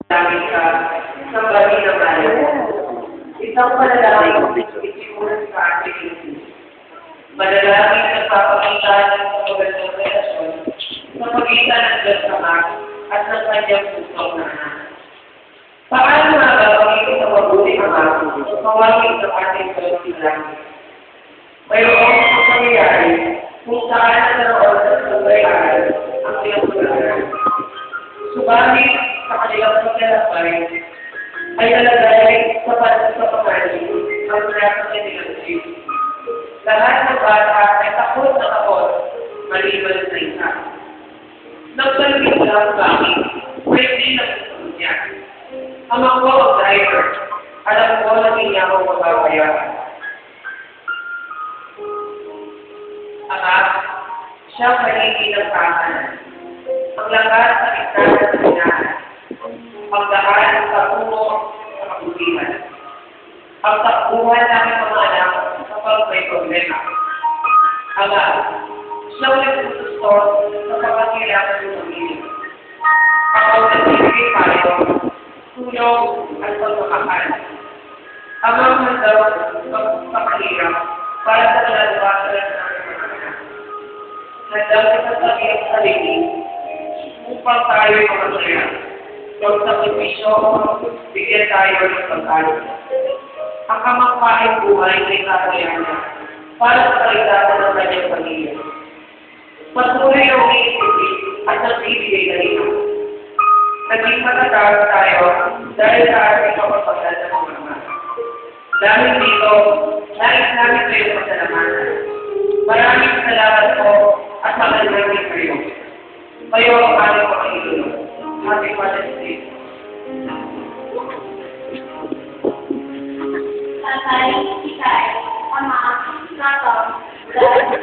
Dami ka sa bali ng bayan. Isang panalangin itinulad sa ating manalangin na papakita ng magandang relasyon sa pagitan ng Diyos Ama at ng kanyang pusong nanan. Paano nga gagawin sa mabuti Ama mawagin sa ating Diyos langit? Mayroong pangyayari kung saan naroon sa sumay-aral ang pinagpularan. Subalit, sa kanilang paglalakbay, ay nalagay sa pangani ang pinapasya nilang Diyos. Lahat ng bata ay takot na takot, maliban sa isa. Nagsalbing lang bakit, pwede na susunod niya. Amang ko ang driver, alam ko na hindi niya ako mababayaran. Ama, siya paligid ng kahanan. Ang lakas sa gitna ng sinahan. Ang daan sa puno sa kabutihan. Ang takbuhan namin mga anak kapag may problema. Ama, siya ulit gusto sa pagkakailangan ng pamilya. Ang nagbibigay tayo, tulong at pagmamahal. Amang handaw magpapahirap para sa kalalabasan ng aming mga anak. Handaw sa sasabi ang sarili upang tayo mamasaya. Huwag sa sakripisyo, bigyan tayo ng pag-alok. Ang kamangkain buhay ay kakayanan para sa kaligtasan ng kanyang pamilya. Patuloy ang iisipin at nagbibigay na rin. Naging matatawag tayo dahil sa ating kapapagdal ng mga ama. Dahil dito, nais namin kayo pasalamatan. Maraming salamat po at magandang din kayo. Kayo ang aming mga idolo. Happy Father's Day. Tatay, Ikay, Ama, Natang, Dad,